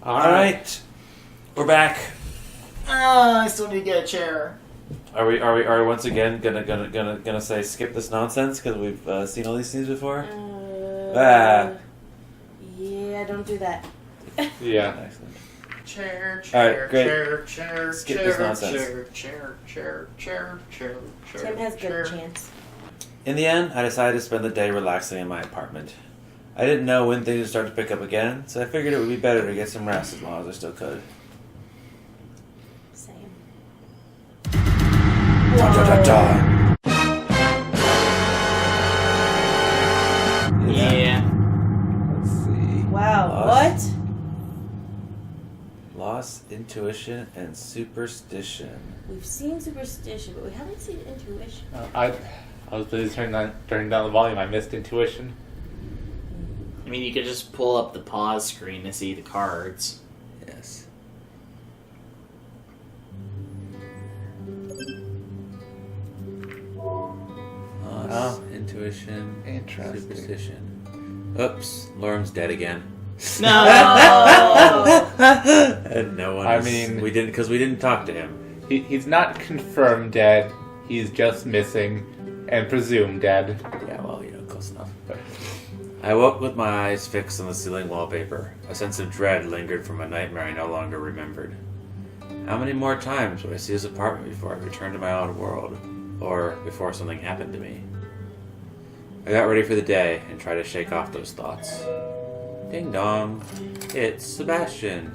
Alright. We're back. I still need to get a chair. Are we once again gonna say skip this nonsense because we've seen all these scenes before? Yeah, don't do that. Yeah. Excellent. Chair, Alright, great. chair, Skip chair, this nonsense. chair. Tim has good chance. In the end, I decided to spend the day relaxing in my apartment. I didn't know when things would start to pick up again, so I figured it would be better to get some rest as long as I still could. Same. Da, da, da, da. Yeah. Let's see. Wow, Loss. what? Loss, intuition, and superstition. We've seen superstition, but we haven't seen intuition. I was busy turning down the volume. I missed intuition. I mean, you could just pull up the pause screen to see the cards. Yes. Loss, intuition, Interesting. superstition. Oops, Lorm's dead again. No! And no one. I was- mean- we didn't talk to him. He's not confirmed dead. He's just missing and presumed dead. Yeah, well, close enough. I woke with my eyes fixed on the ceiling wallpaper. A sense of dread lingered from a nightmare I no longer remembered. How many more times would I see this apartment before I returned to my own world? Or before something happened to me? I got ready for the day and tried to shake off those thoughts. Ding dong. It's Sebastian.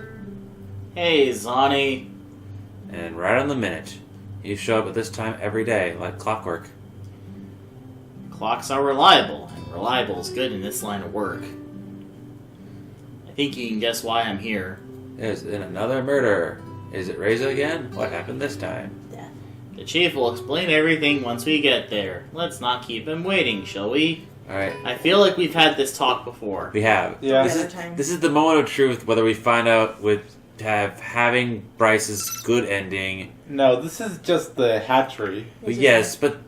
Hey, Zonny. And right on the minute. You show up at this time every day, like clockwork. Clocks are reliable, and reliable is good in this line of work. I think you can guess why I'm here. There's been another murder. Is it Reza again? What happened this time? Death. The chief will explain everything once we get there. Let's not keep him waiting, shall we? Alright. I feel like we've had this talk before. We have. Yeah. This Another is, time. this is the moment of truth, whether we find out with having Bryce's good ending. No, this is just the hatchery. But yes, but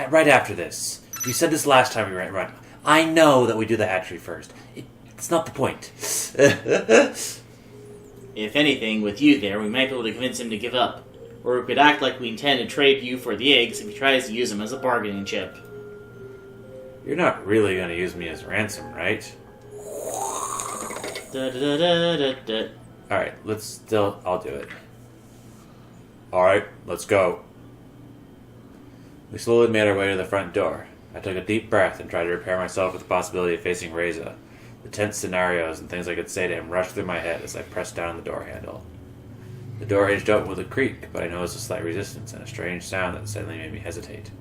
right after this. You said this last time we ran. Right. I know that we do the hatchery first. It's not the point. If anything, with you there, we might be able to convince him to give up. Or we could act like we intend to trade you for the eggs if he tries to use them as a bargaining chip. You're not really going to use me as ransom, right? Da-da-da-da-da-da. Alright, I'll do it. Alright, let's go. We slowly made our way to the front door. I took a deep breath and tried to prepare myself with the possibility of facing Reza. The tense scenarios and things I could say to him rushed through my head as I pressed down the door handle. The door hinged open with a creak, but I noticed a slight resistance and a strange sound that suddenly made me hesitate.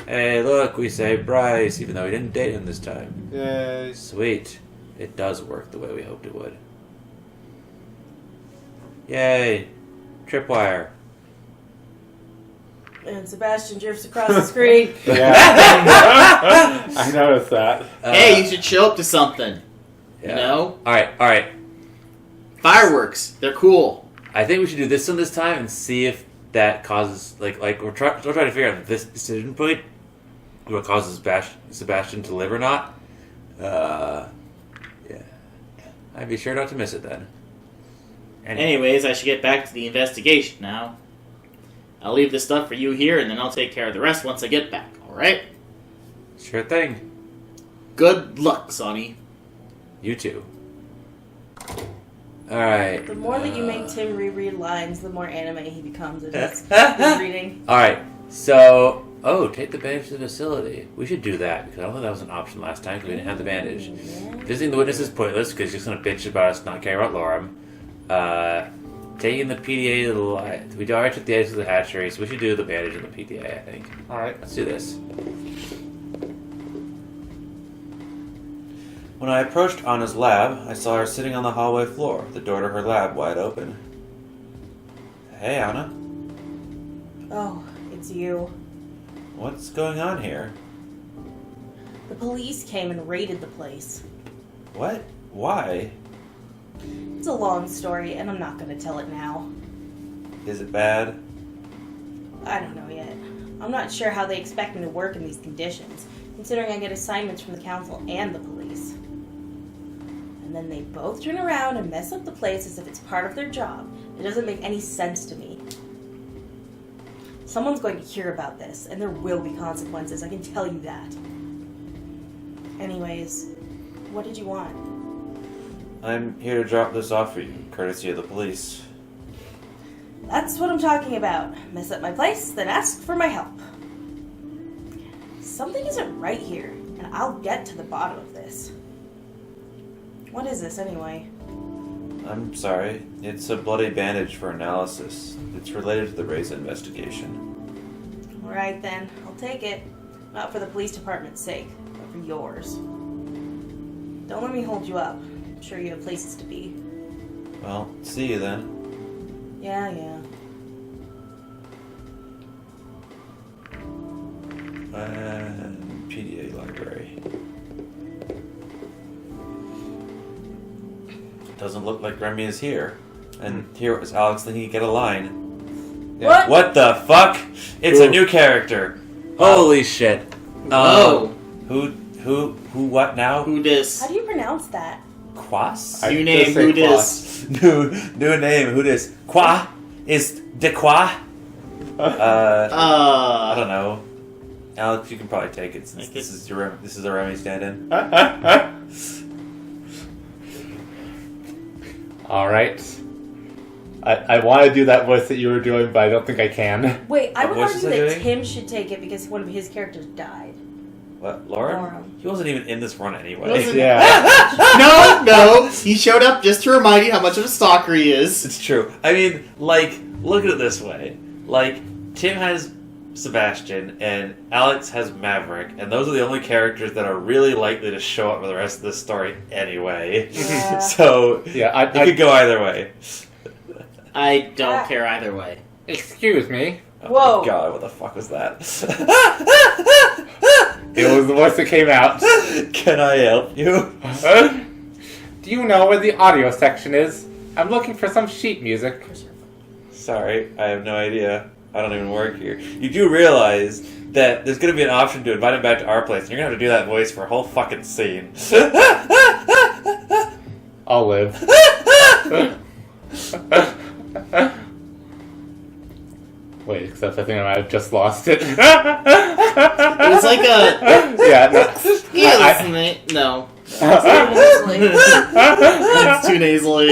Hey, look, we saved Bryce, even though we didn't date him this time. Yay. Sweet. It does work the way we hoped it would. Yay. Tripwire. And Sebastian drifts across the screen. Yeah. I noticed that. Hey, you should show up to something. Yeah. You know? Alright. Fireworks. They're cool. I think we should do this one this time and see if that causes, like we're trying to figure out if this decision point, what causes Sebastian to live or not. Yeah. I'd be sure not to miss it then. Anyways, I should get back to the investigation now. I'll leave this stuff for you here, and then I'll take care of the rest once I get back, alright? Sure thing. Good luck, Sonny. You too. Alright. The more that you make Tim reread lines, the more anime he becomes at his reading. Alright, so... Oh, take the bandage to the facility. We should do that, because I don't think that was an option last time, because we didn't have the bandage. Yeah. Visiting the witness is pointless, because she's going to bitch about us not caring about Lorem. Taking the PDA to the light. We already took the edge of the hatchery, so we should do the bandage and the PDA, I think. Alright. Let's do this. When I approached Anna's lab, I saw her sitting on the hallway floor, the door to her lab wide open. Hey, Anna. Oh, it's you. What's going on here? The police came and raided the place. What? Why? It's a long story, and I'm not going to tell it now. Is it bad? I don't know yet. I'm not sure how they expect me to work in these conditions, considering I get assignments from the council and the police. And then they both turn around and mess up the place as if it's part of their job. It doesn't make any sense to me. Someone's going to hear about this, and there will be consequences, I can tell you that. Anyways, what did you want? I'm here to drop this off for you, courtesy of the police. That's what I'm talking about. Mess up my place, then ask for my help. Something isn't right here, and I'll get to the bottom of this. What is this, anyway? I'm sorry. It's a bloody bandage for analysis. It's related to the Reza investigation. Alright then, I'll take it. Not for the police department's sake, but for yours. Don't let me hold you up. I'm sure you have places to be. Well, see you then. Yeah. PDA library. Doesn't look like Remy is here. And here is Alex thinking he'd get a line. What? What the fuck? It's a new character. Holy shit. Oh. Who, what now? Who dis? How do you pronounce that? Quas? New I name, just say who dis? New name, who dis? Qua? Is de qua? I don't know. Alex, you can probably take it since this is a Remy stand-in. Alright. I want to do that voice that you were doing, but I don't think I can. Wait, I What would voice argue is I that doing? Tim should take it because one of his characters died. What, Lauren? Lauren. He wasn't even in this run anyway. Wasn't- Yeah. No, he showed up just to remind you how much of a stalker he is. It's true. I mean, like, look at it this way. Like, Tim has Sebastian, and Alex has Maverick, and those are the only characters that are really likely to show up for the rest of the story anyway. Yeah. So, Yeah, it could go either way. I don't care either way. Excuse me. Oh Whoa. my god, what the fuck was that? It was the voice that came out. Can I help you? Do you know where the audio section is? I'm looking for some sheet music. Sorry, I have no idea. I don't even work here. You do realize that there's going to be an option to invite him back to our place, and you're going to have to do that voice for a whole fucking scene. I'll live. Wait, except I think I might have just lost it. It was like a. Yeah, no. No. Seriously. It's too nasally.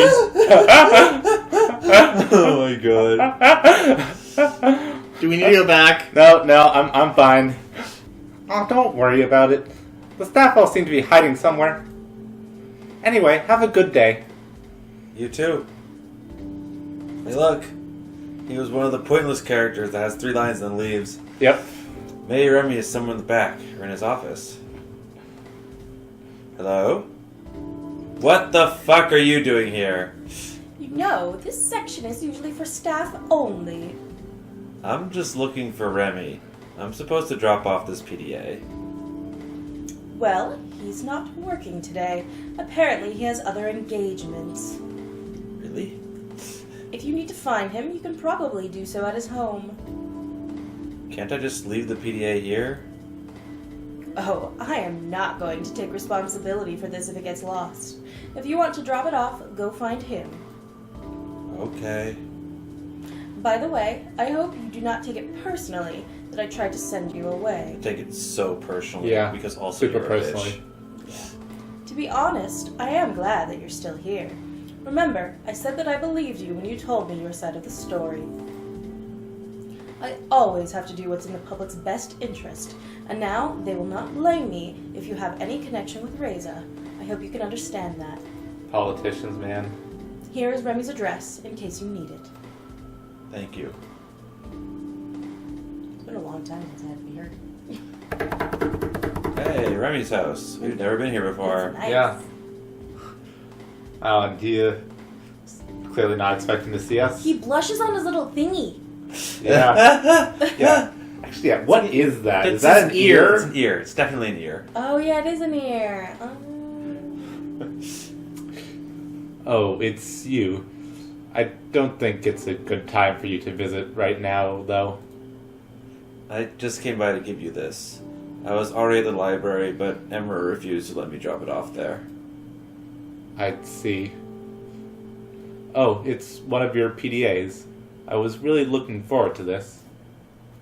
Oh my god. Do we need to go back? No, I'm fine. Oh, don't worry about it. The staff all seem to be hiding somewhere. Anyway, have a good day. You too. Hey, look. He was one of the pointless characters that has 3 lines and then leaves. Yep. Maybe Remy is somewhere in the back, or in his office. Hello? What the fuck are you doing here? You know, this section is usually for staff only. I'm just looking for Remy. I'm supposed to drop off this PDA. Well, he's not working today. Apparently he has other engagements. Really? If you need to find him, you can probably do so at his home. Can't I just leave the PDA here? Oh, I am not going to take responsibility for this if it gets lost. If you want to drop it off, go find him. Okay. By the way, I hope you do not take it personally that I tried to send you away. I take it so personally. Yeah, Because also super you're a personally. bitch. To be honest, I am glad that you're still here. Remember, I said that I believed you when you told me your side of the story. I always have to do what's in the public's best interest, and now they will not blame me if you have any connection with Reza. I hope you can understand that. Politicians, man. Here is Remy's address, in case you need it. Thank you. It's been a long time since I had to be heard. Hey, Remy's house. We've never been here before. It's nice. Yeah. And he clearly not expecting to see us. He blushes on his little thingy. Yeah. Yeah. Actually, yeah. What is that? That's Is that his an ear. ear? It's an ear. It's definitely an ear. Oh yeah, it is an ear. Oh, it's you. I don't think it's a good time for you to visit right now, though. I just came by to give you this. I was already at the library, but Emma refused to let me drop it off there. I see. Oh, it's one of your PDAs. I was really looking forward to this.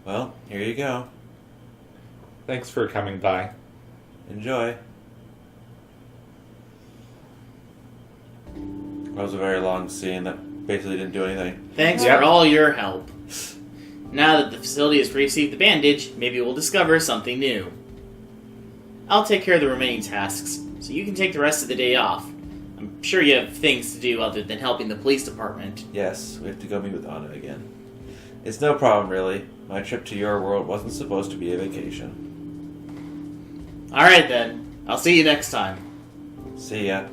Well, here you go. Thanks for coming by. Enjoy. That was a very long scene that basically didn't do anything. Thanks Yep. for all your help. Now that the facility has received the bandage, maybe we'll discover something new. I'll take care of the remaining tasks, so you can take the rest of the day off. I'm sure you have things to do other than helping the police department. Yes, we have to go meet with Anna again. It's no problem, really. My trip to your world wasn't supposed to be a vacation. Alright then, I'll see you next time. See ya.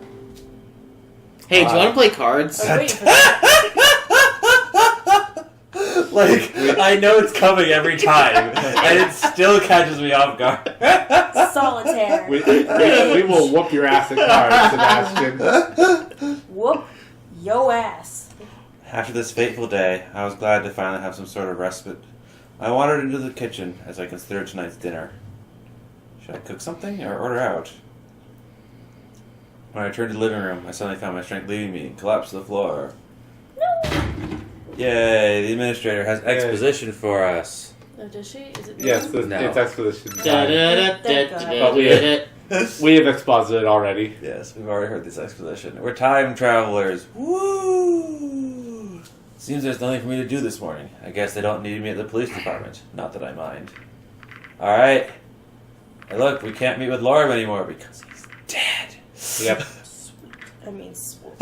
Hey, do you want to play cards? I was waiting for that. Like, I know it's coming every time, and it still catches me off guard. Solitaire. We will whoop your ass at cards, Sebastian. Whoop yo ass. After this fateful day, I was glad to finally have some sort of respite. I wandered into the kitchen as I considered tonight's dinner. Should I cook something or order out? When I returned to the living room, I suddenly found my strength leaving me and collapsed to the floor. Yay, the administrator has exposition for us. Oh, does she? Is it Yes, really? No. it's exposition time. Da-da-da-da-da-da-da. We have exposited already. Yes, we've already heard this exposition. We're time travelers. Woo! Seems there's nothing for me to do this morning. I guess they don't need me at the police department. Not that I mind. Alright. Hey look, we can't meet with Lorem anymore because he's dead. Yep. I mean, swoop.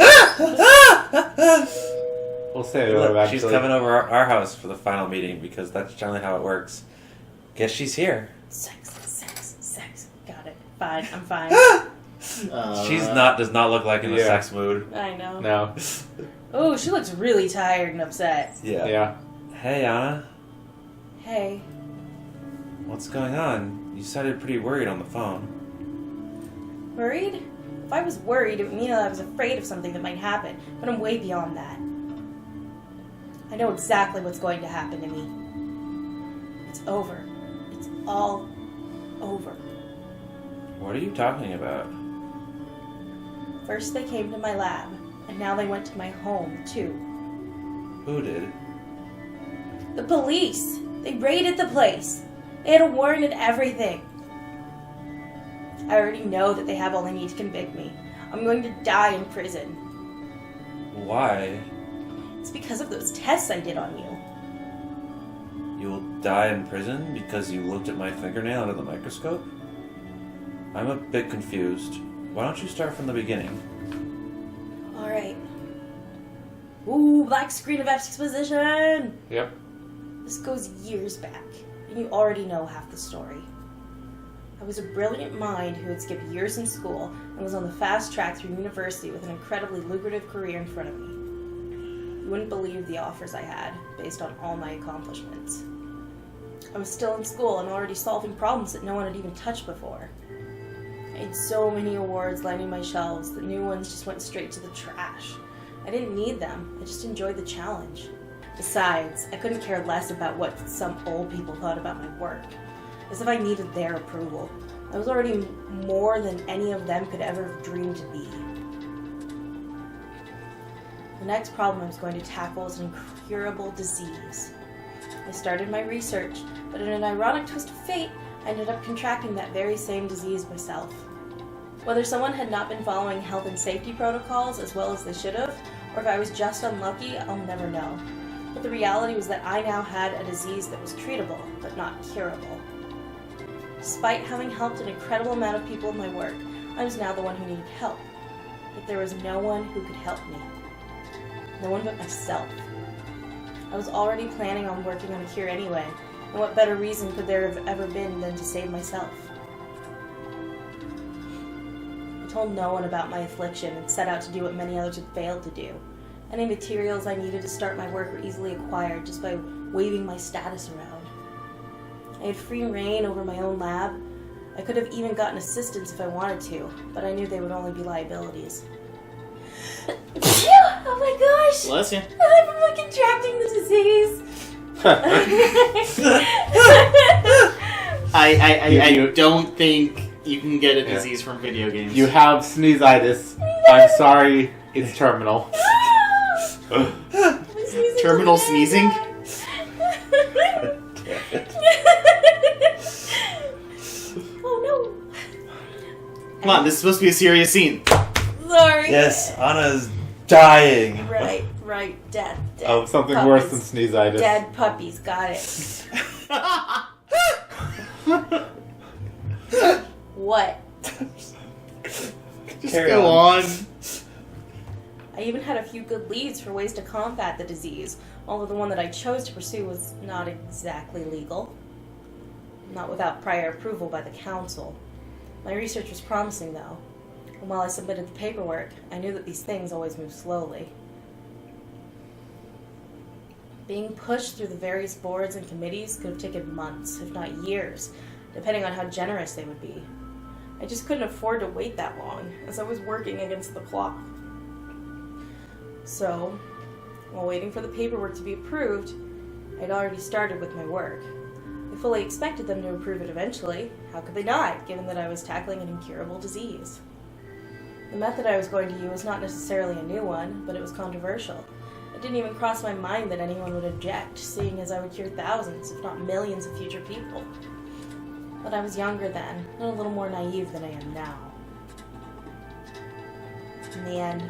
We'll say it Look, eventually. she's coming over our house for the final meeting because that's generally how it works. Guess she's here. Sex, sex, sex. Got it. Fine. I'm fine. Does not look like in a Yeah. sex mood. I know. No. Oh, she looks really tired and upset. Yeah. Hey, Anna. Hey. What's going on? You sounded pretty worried on the phone. Worried? If I was worried, it would mean that I was afraid of something that might happen, but I'm way beyond that. I know exactly what's going to happen to me. It's over. It's all over. What are you talking about? First they came to my lab, and now they went to my home, too. Who did? The police! They raided the place! They had a warrant and everything! I already know that they have all they need to convict me. I'm going to die in prison. Why? It's because of those tests I did on you. You will die in prison because you looked at my fingernail under the microscope? I'm a bit confused. Why don't you start from the beginning? Alright. Ooh, black screen of exposition! Yep. This goes years back, and you already know half the story. I was a brilliant mind who had skipped years in school and was on the fast track through university with an incredibly lucrative career in front of me. You wouldn't believe the offers I had, based on all my accomplishments. I was still in school and already solving problems that no one had even touched before. I had so many awards lining my shelves that new ones just went straight to the trash. I didn't need them, I just enjoyed the challenge. Besides, I couldn't care less about what some old people thought about my work. As if I needed their approval. I was already more than any of them could ever have dreamed to be. The next problem I was going to tackle was an incurable disease. I started my research, but in an ironic twist of fate, I ended up contracting that very same disease myself. Whether someone had not been following health and safety protocols as well as they should have, or if I was just unlucky, I'll never know. But the reality was that I now had a disease that was treatable, but not curable. Despite having helped an incredible amount of people in my work, I was now the one who needed help. Yet there was no one who could help me. No one but myself. I was already planning on working on a cure anyway, and what better reason could there have ever been than to save myself? I told no one about my affliction and set out to do what many others had failed to do. Any materials I needed to start my work were easily acquired just by waving my status around. I had free reign over my own lab. I could have even gotten assistants if I wanted to, but I knew they would only be liabilities. Oh my gosh! Bless you. I'm contracting the disease! I don't think you can get a disease from video games. You have sneezeitis. No! I'm sorry, it's terminal. I'm sneezing Terminal so sneezing? bad. Damn it. Oh no. Come on, this is supposed to be a serious scene. Sorry. Yes, Anna's dying. Right. Dead. Oh, something puppies. worse than sneezeitis. Dead puppies. Got it. What? Just Carry go on. I even had a few good leads for ways to combat the disease, although the one that I chose to pursue was not exactly legal. Not without prior approval by the council. My research was promising, though. And while I submitted the paperwork, I knew that these things always move slowly. Being pushed through the various boards and committees could have taken months, if not years, depending on how generous they would be. I just couldn't afford to wait that long, as I was working against the clock. So, while waiting for the paperwork to be approved, I'd already started with my work. I fully expected them to approve it eventually. How could they not, given that I was tackling an incurable disease? The method I was going to use was not necessarily a new one, but it was controversial. It didn't even cross my mind that anyone would object, seeing as I would cure thousands, if not millions of future people. But I was younger then, and a little more naive than I am now. In the end,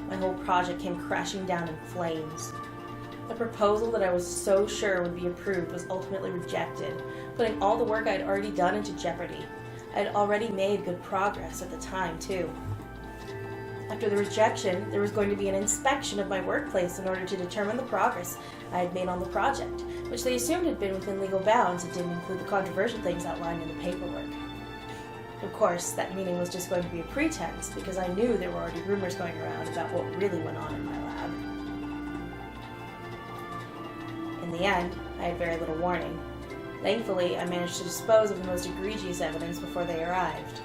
my whole project came crashing down in flames. The proposal that I was so sure would be approved was ultimately rejected, putting all the work I had already done into jeopardy. I had already made good progress at the time, too. After the rejection, there was going to be an inspection of my workplace in order to determine the progress I had made on the project, which they assumed had been within legal bounds. It didn't include the controversial things outlined in the paperwork. Of course, that meeting was just going to be a pretense, because I knew there were already rumors going around about what really went on in my lab. In the end, I had very little warning. Thankfully, I managed to dispose of the most egregious evidence before they arrived.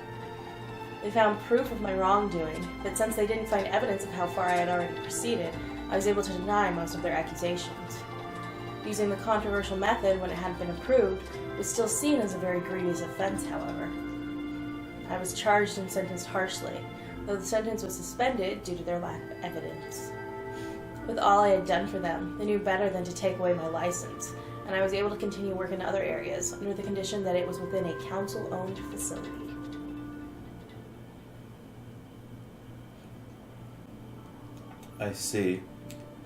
They found proof of my wrongdoing, but since they didn't find evidence of how far I had already proceeded, I was able to deny most of their accusations. Using the controversial method when it hadn't been approved was still seen as a very grievous offense, however. I was charged and sentenced harshly, though the sentence was suspended due to their lack of evidence. With all I had done for them, they knew better than to take away my license, and I was able to continue work in other areas under the condition that it was within a council-owned facility. I see.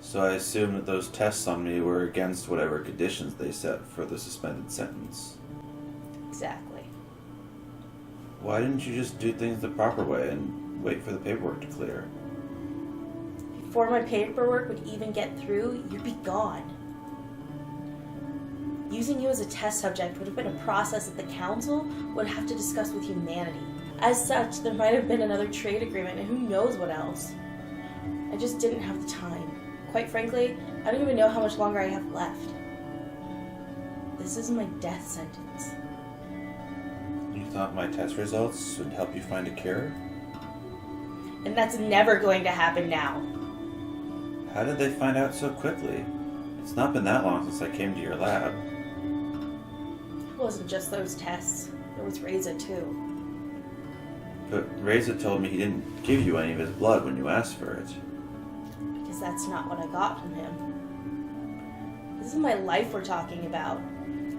So I assume that those tests on me were against whatever conditions they set for the suspended sentence. Exactly. Why didn't you just do things the proper way and wait for the paperwork to clear? Before my paperwork would even get through, you'd be gone. Using you as a test subject would have been a process that the council would have to discuss with humanity. As such, there might have been another trade agreement and who knows what else. I just didn't have the time. Quite frankly, I don't even know how much longer I have left. This is my death sentence. You thought my test results would help you find a cure? And that's never going to happen now. How did they find out so quickly? It's not been that long since I came to your lab. It wasn't just those tests. There was Reza, too. But Reza told me he didn't give you any of his blood when you asked for it. Because that's not what I got from him. This is my life we're talking about.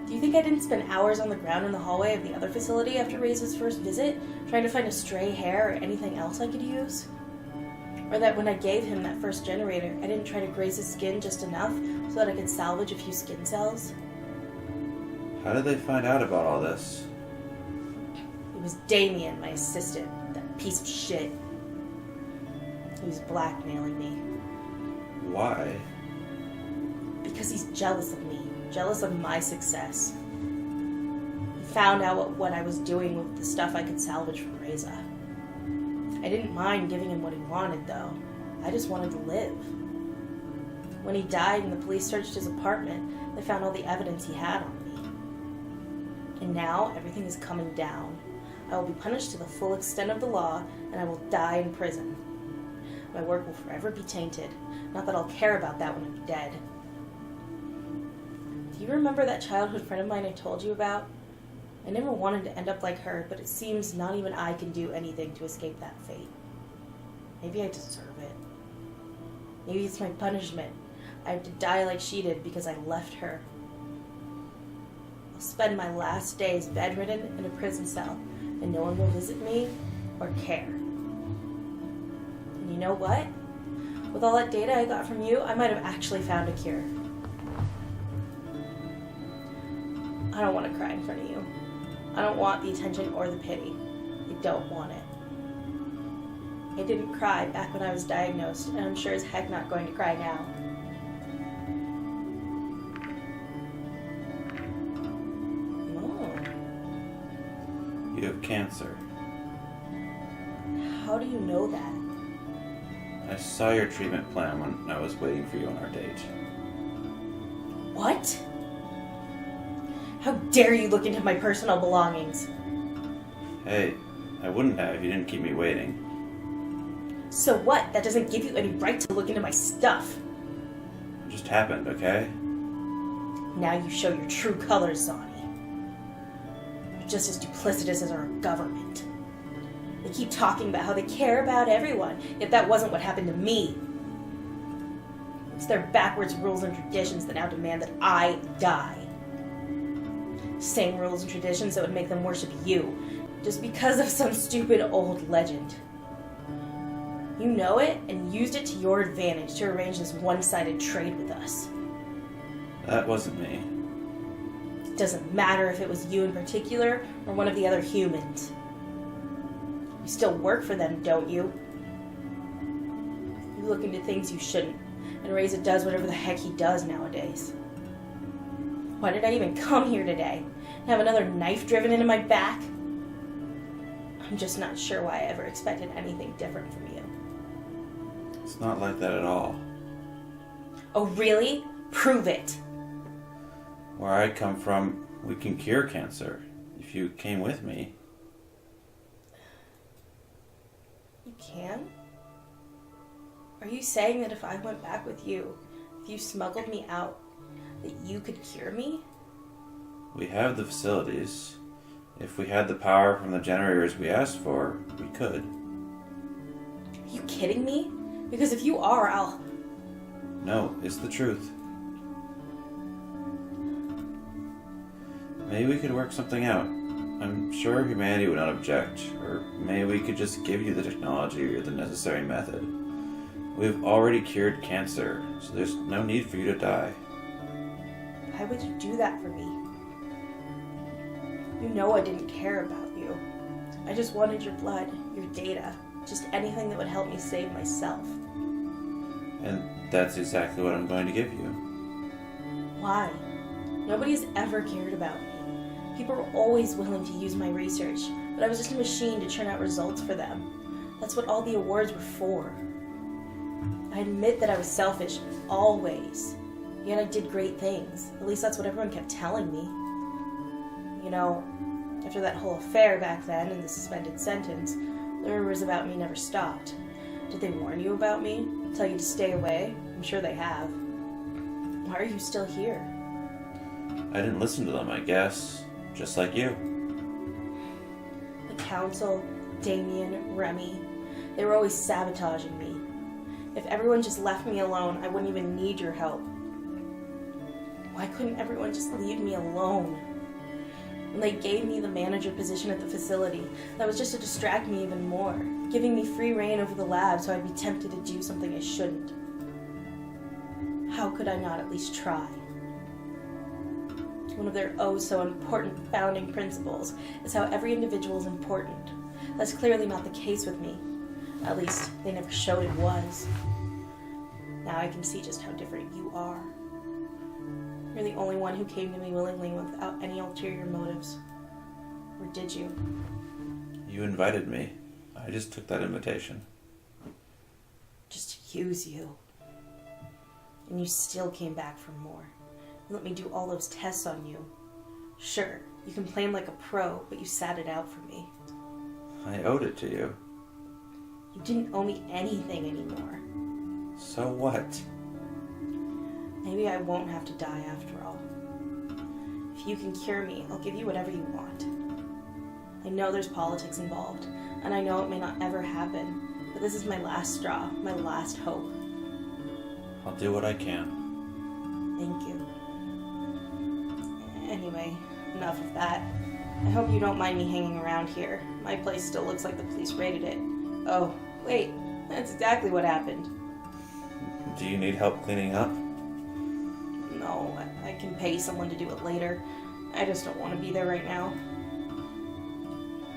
Do you think I didn't spend hours on the ground in the hallway of the other facility after Reza's first visit, trying to find a stray hair or anything else I could use? Or that when I gave him that first generator, I didn't try to graze his skin just enough so that I could salvage a few skin cells? How did they find out about all this? It was Damien, my assistant, that piece of shit. He was blackmailing me. Why? Because he's jealous of me, jealous of my success. He found out what I was doing with the stuff I could salvage from Reza. I didn't mind giving him what he wanted, though. I just wanted to live. When he died and the police searched his apartment, they found all the evidence he had on me. And now, everything is coming down. I will be punished to the full extent of the law, and I will die in prison. My work will forever be tainted. Not that I'll care about that when I'm dead. Do you remember that childhood friend of mine I told you about? I never wanted to end up like her, but it seems not even I can do anything to escape that fate. Maybe I deserve it. Maybe it's my punishment. I have to die like she did because I left her. I'll spend my last days bedridden in a prison cell, and no one will visit me or care. And you know what? With all that data I got from you, I might have actually found a cure. I don't want to cry in front of you. I don't want the attention or the pity. I don't want it. I didn't cry back when I was diagnosed, and I'm sure as heck not going to cry now. You have cancer. How do you know that? I saw your treatment plan when I was waiting for you on our date. What? How dare you look into my personal belongings? Hey, I wouldn't have if you didn't keep me waiting. So what? That doesn't give you any right to look into my stuff. It just happened, okay? Now you show your true colors, Zani. You're just as duplicitous as our government. They keep talking about how they care about everyone, yet that wasn't what happened to me. It's their backwards rules and traditions that now demand that I die. Same rules and traditions that would make them worship you, just because of some stupid old legend. You know it, and used it to your advantage to arrange this one-sided trade with us. That wasn't me. It doesn't matter if it was you in particular, or one of the other humans. You still work for them, don't you? You look into things you shouldn't, and Reza does whatever the heck he does nowadays. Why did I even come here today? Have another knife driven into my back? I'm just not sure why I ever expected anything different from you. It's not like that at all. Oh, really? Prove it. Where I come from, we can cure cancer. If you came with me. You can? Are you saying that if I went back with you, if you smuggled me out, that you could cure me? We have the facilities. If we had the power from the generators we asked for, we could. Are you kidding me? Because if you are, I'll... No, it's the truth. Maybe we could work something out. I'm sure humanity would not object, or maybe we could just give you the technology or the necessary method. We've already cured cancer, so there's no need for you to die. Why would you do that for me? You know I didn't care about you. I just wanted your blood, your data, just anything that would help me save myself. And that's exactly what I'm going to give you. Why? Nobody's ever cared about me. People were always willing to use my research, but I was just a machine to churn out results for them. That's what all the awards were for. I admit that I was selfish, always. Yet I did great things. At least that's what everyone kept telling me. You know, after that whole affair back then and the suspended sentence, the rumors about me never stopped. Did they warn you about me? Tell you to stay away? I'm sure they have. Why are you still here? I didn't listen to them, I guess. Just like you. The council, Damien, Remy, they were always sabotaging me. If everyone just left me alone, I wouldn't even need your help. Why couldn't everyone just leave me alone? When they gave me the manager position at the facility, that was just to distract me even more, giving me free reign over the lab so I'd be tempted to do something I shouldn't. How could I not at least try? One of their oh-so-important founding principles is how every individual is important. That's clearly not the case with me. At least, they never showed it was. Now I can see just how different you are. You're the only one who came to me willingly without any ulterior motives. Or did you? You invited me. I just took that invitation. Just to use you. And you still came back for more. You let me do all those tests on you. Sure, you complained like a pro, but you sat it out for me. I owed it to you. You didn't owe me anything anymore. So what? Maybe I won't have to die after all. If you can cure me, I'll give you whatever you want. I know there's politics involved, and I know it may not ever happen, but this is my last straw, my last hope. I'll do what I can. Thank you. Anyway, enough of that. I hope you don't mind me hanging around here. My place still looks like the police raided it. Oh, wait, that's exactly what happened. Do you need help cleaning up? No, I can pay someone to do it later. I just don't want to be there right now.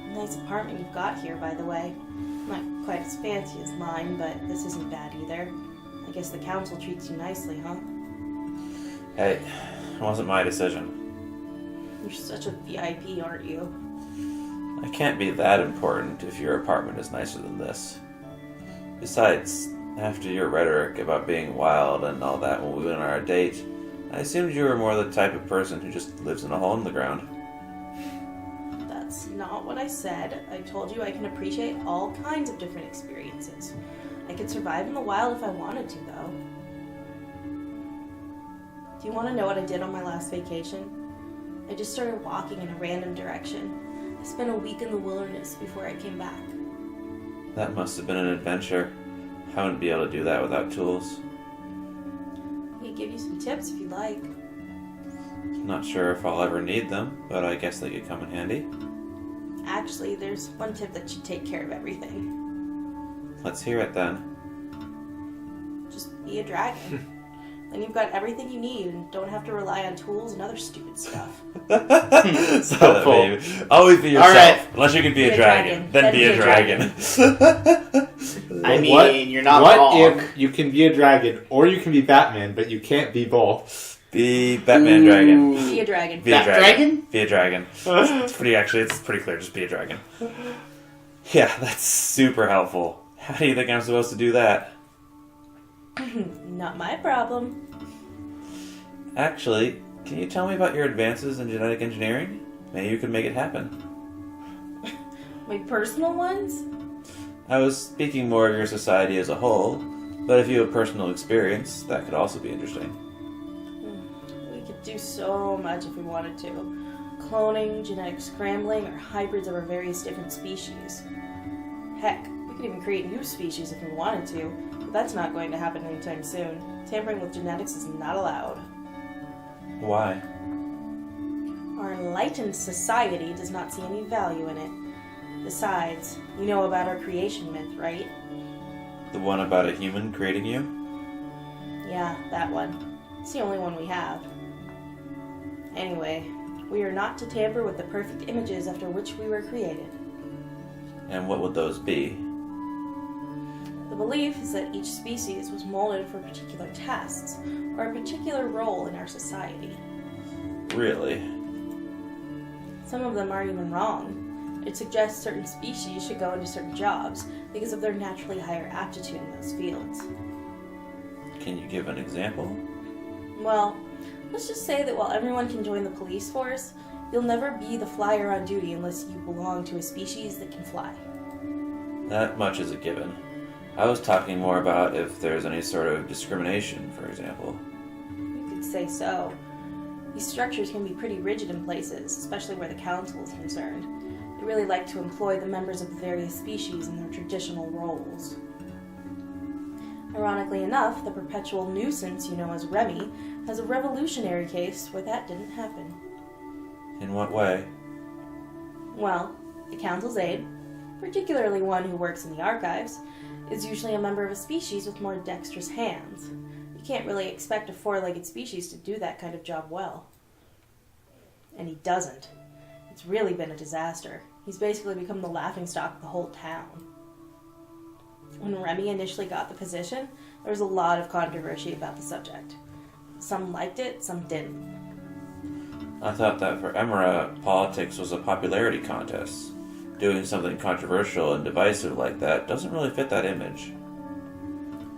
Nice apartment you've got here, by the way. Not quite as fancy as mine, but this isn't bad either. I guess the council treats you nicely, huh? Hey, it wasn't my decision. You're such a VIP, aren't you? I can't be that important if your apartment is nicer than this. Besides, after your rhetoric about being wild and all that when we went on our date, I assumed you were more the type of person who just lives in a hole in the ground. That's not what I said. I told you I can appreciate all kinds of different experiences. I could survive in the wild if I wanted to, though. Do you want to know what I did on my last vacation? I just started walking in a random direction. I spent a week in the wilderness before I came back. That must have been an adventure. I wouldn't be able to do that without tools. I could give you some tips if you like. Not sure if I'll ever need them, but I guess they could come in handy. Actually, there's one tip that should take care of everything. Let's hear it then. Just be a dragon. Then you've got everything you need and don't have to rely on tools and other stupid stuff. So, baby, always be yourself. Alright. Unless you can be a dragon. Then be a dragon. I mean, you're not what wrong. if you can be a dragon, or you can be Batman, but you can't be both? Be Batman dragon. Be a dragon. Be a Bat dragon? Be a dragon. It's pretty clear. Just be a dragon. Yeah, that's super helpful. How do you think I'm supposed to do that? Not my problem. Actually, can you tell me about your advances in genetic engineering? Maybe you could make it happen. My personal ones? I was speaking more of your society as a whole, but if you have personal experience, that could also be interesting. We could do so much if we wanted to. Cloning, genetic scrambling, or hybrids of our various different species. Heck, we could even create new species if we wanted to, but that's not going to happen anytime soon. Tampering with genetics is not allowed. Why? Our enlightened society does not see any value in it. Besides, you know about our creation myth, right? The one about a human creating you? Yeah, that one. It's the only one we have. Anyway, we are not to tamper with the perfect images after which we were created. And what would those be? The belief is that each species was molded for particular tasks, or a particular role in our society. Really? Some of them aren't even wrong. It suggests certain species should go into certain jobs because of their naturally higher aptitude in those fields. Can you give an example? Well, let's just say that while everyone can join the police force, you'll never be the flyer on duty unless you belong to a species that can fly. That much is a given. I was talking more about if there's any sort of discrimination, for example. You could say so. These structures can be pretty rigid in places, especially where the council is concerned. They really like to employ the members of the various species in their traditional roles. Ironically enough, the perpetual nuisance you know as Remy has a revolutionary case where that didn't happen. In what way? Well, the council's aide, particularly one who works in the archives, is usually a member of a species with more dexterous hands. You can't really expect a four-legged species to do that kind of job well. And he doesn't. It's really been a disaster. He's basically become the laughingstock of the whole town. When Remy initially got the position, there was a lot of controversy about the subject. Some liked it, some didn't. I thought that for Emera, politics was a popularity contest. Doing something controversial and divisive like that doesn't really fit that image.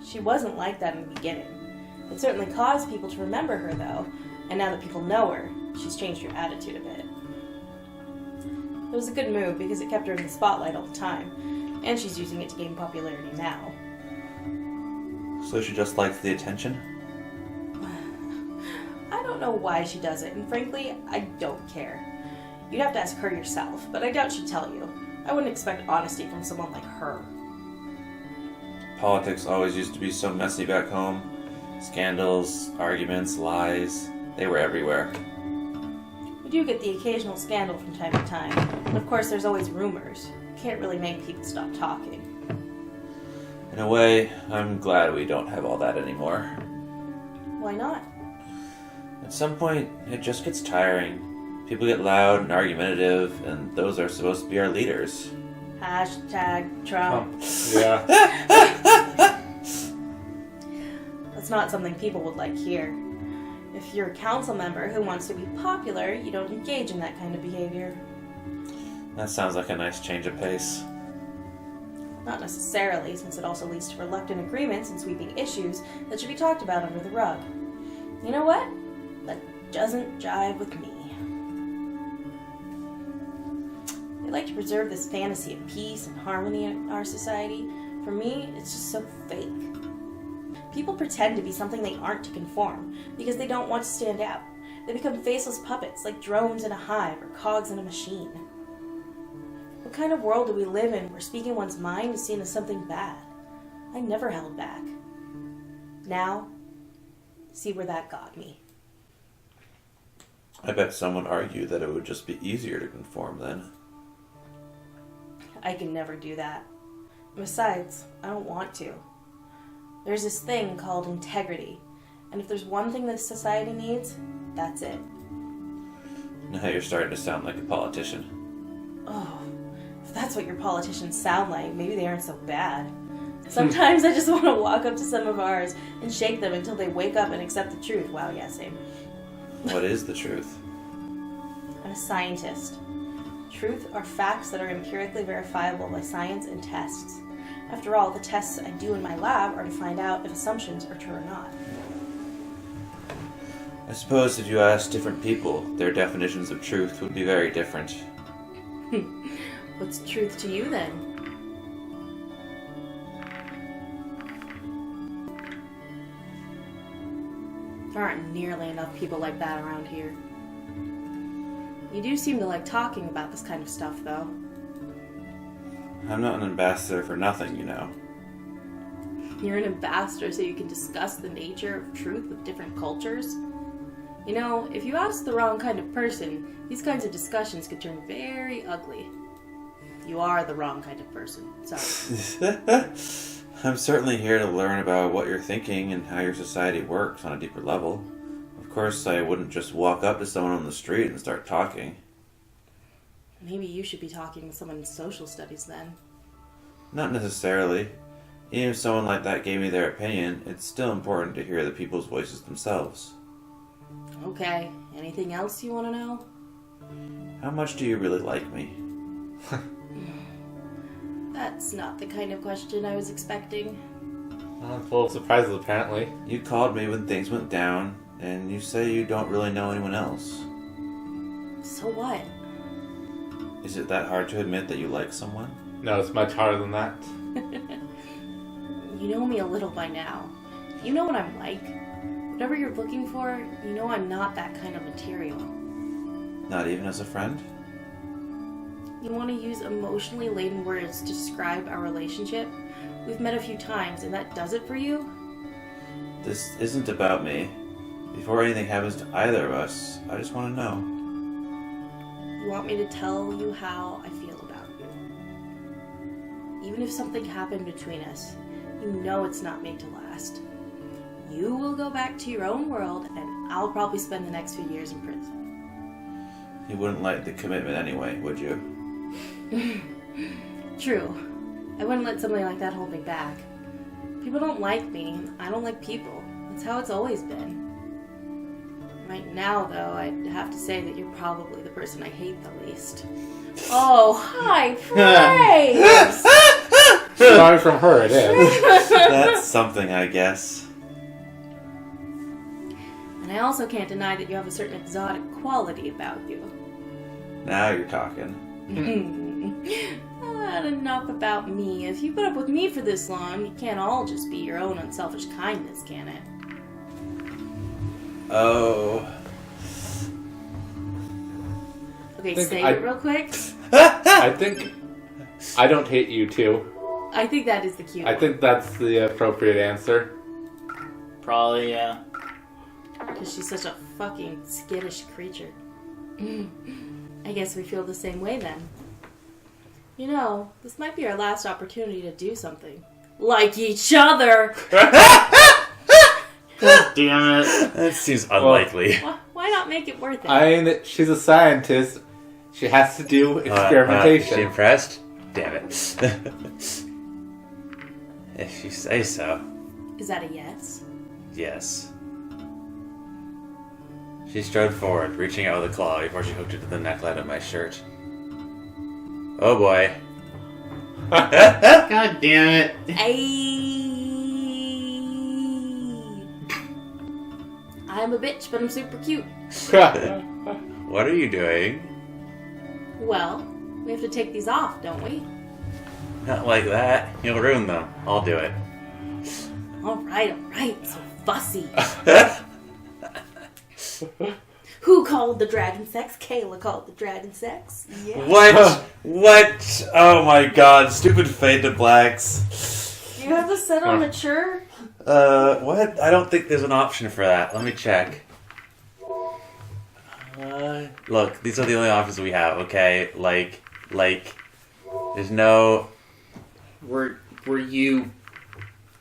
She wasn't like that in the beginning. It certainly caused people to remember her, though, and now that people know her, she's changed her attitude a bit. It was a good move because it kept her in the spotlight all the time, and she's using it to gain popularity now. So she just likes the attention? I don't know why she does it, and frankly, I don't care. You'd have to ask her yourself, but I doubt she'd tell you. I wouldn't expect honesty from someone like her. politics always used to be so messy back home. Scandals, arguments, lies, they were everywhere. We do get the occasional scandal from time to time. And of course, there's always rumors. You can't really make people stop talking. In a way, I'm glad we don't have all that anymore. Why not? At some point, it just gets tiring. People get loud and argumentative, and those are supposed to be our leaders. Hashtag Trump. Yeah. That's not something people would like here. If you're a council member who wants to be popular, you don't engage in that kind of behavior. That sounds like a nice change of pace. Not necessarily, since it also leads to reluctant agreements and sweeping issues that should be talked about under the rug. You know what? That doesn't jive with me. They like to preserve this fantasy of peace and harmony in our society. For me, it's just so fake. People pretend to be something they aren't to conform because they don't want to stand out. They become faceless puppets like drones in a hive or cogs in a machine. What kind of world do we live in where speaking one's mind is seen as something bad? I never held back. Now, see where that got me. I bet someone argued that it would just be easier to conform then. I can never do that. Besides, I don't want to. There's this thing called integrity, and if there's one thing this society needs, that's it. Now you're starting to sound like a politician. Oh, if that's what your politicians sound like, maybe they aren't so bad. Sometimes I just want to walk up to some of ours and shake them until they wake up and accept the truth. Wow, yeah, same. What is the truth? I'm a scientist. Truth are facts that are empirically verifiable by science and tests. After all, the tests I do in my lab are to find out if assumptions are true or not. I suppose if you asked different people, their definitions of truth would be very different. What's truth to you, then? There aren't nearly enough people like that around here. You do seem to like talking about this kind of stuff, though. I'm not an ambassador for nothing, you know. You're an ambassador so you can discuss the nature of truth with different cultures? You know, if you ask the wrong kind of person, these kinds of discussions could turn very ugly. You are the wrong kind of person. Sorry. I'm certainly here to learn about what you're thinking and how your society works on a deeper level. Of course, I wouldn't just walk up to someone on the street and start talking. Maybe you should be talking with someone in social studies then. Not necessarily. Even if someone like that gave me their opinion, it's still important to hear the people's voices themselves. Okay, anything else you want to know? How much do you really like me? That's not the kind of question I was expecting. I'm full of surprises, apparently. You called me when things went down, and you say you don't really know anyone else. So what? Is it that hard to admit that you like someone? No, it's much harder than that. You know me a little by now. You know what I'm like. Whatever you're looking for, you know I'm not that kind of material. Not even as a friend? You want to use emotionally laden words to describe our relationship? We've met a few times, and that does it for you? This isn't about me. Before anything happens to either of us, I just want to know. You want me to tell you how I feel about you? Even if something happened between us, you know it's not made to last. You will go back to your own world, and I'll probably spend the next few years in prison. You wouldn't like the commitment anyway, would you? True. I wouldn't let something like that hold me back. People don't like me. I don't like people. That's how it's always been. Right now, though, I'd have to say that you're probably the person I hate the least. Oh, high praise! Sorry from her, it is. That's something, I guess. And I also can't deny that you have a certain exotic quality about you. Now you're talking. Enough about me. If you put up with me for this long, it can't all just be your own unselfish kindness, can it? Oh. Okay, think say I- it real quick. I think I don't hate you too. I think that is the cute I one. think that's the appropriate answer. Probably, yeah. Because she's such a fucking skittish creature. I guess we feel the same way then. You know, this might be our last opportunity to do something. Like each other! God damn it. That seems unlikely. Why not make it worth it? I mean, she's a scientist. She has to do experimentation. She impressed? Damn it. If you say so. Is that a yes? Yes. She strode forward, reaching out with a claw before she hooked it to the neckline of my shirt. Oh boy. God damn it. I'm a bitch, but I'm super cute. What are you doing? Well, we have to take these off, don't we? Not like that. You'll ruin them. I'll do it. Alright, so fussy. Who called the dragon sex? Kayla called the dragon sex. Yeah. What? What? Oh my god, stupid fade to blacks. Do you have this set on mature? What? I don't think there's an option for that. Let me check. Look, these are the only options we have, okay? Like, there's no... Were you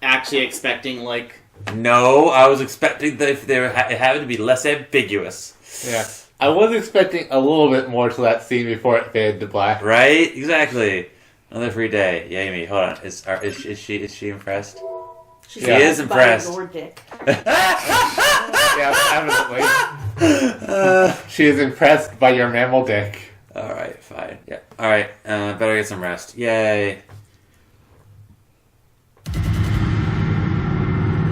actually expecting, like... No, I was expecting that if it had to be less ambiguous. Yeah. I was expecting a little bit more to that scene before it faded to black. Right? Exactly. Another free day. Yay me. Hold on. Is she impressed? She is impressed. Your dick. Yeah, evidently. She is impressed by your mammal dick. Alright, fine. Yeah. Alright, better get some rest. Yay.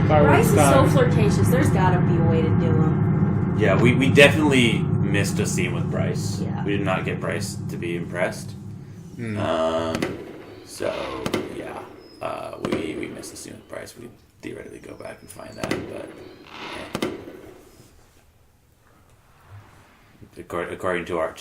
Bryce is so flirtatious. There's gotta be a way to do him. Yeah, we definitely missed a scene with Bryce. Yeah. We did not get Bryce to be impressed. So, yeah. We missed the scene with Bryce. We could theoretically go back and find that, but... According to our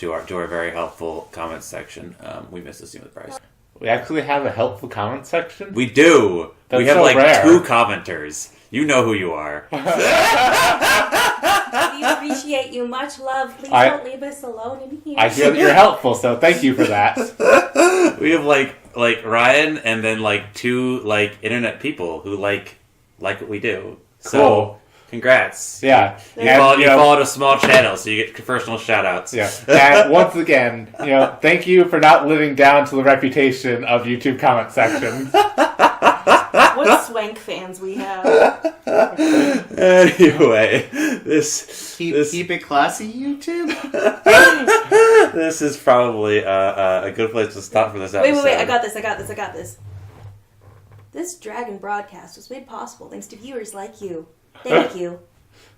very helpful comments section, we missed the scene with Bryce. We actually have a helpful comment section? We do! That's we have so like rare. 2 commenters. You know who you are. We appreciate you. Much love. Please don't leave us alone in here. I hear that you're helpful, so thank you for that. We have like Ryan and then like 2 like internet people who like what we do. So Cool. congrats. Yeah. You followed a small channel, so you get personal shout outs. Yeah. And once again, thank you for not living down to the reputation of YouTube comment sections. What swank fans we have. Anyway, Keep it classy, YouTube? this is probably a good place to stop for this episode. Wait. I got this. This Dragon broadcast was made possible thanks to viewers like you. Thank you.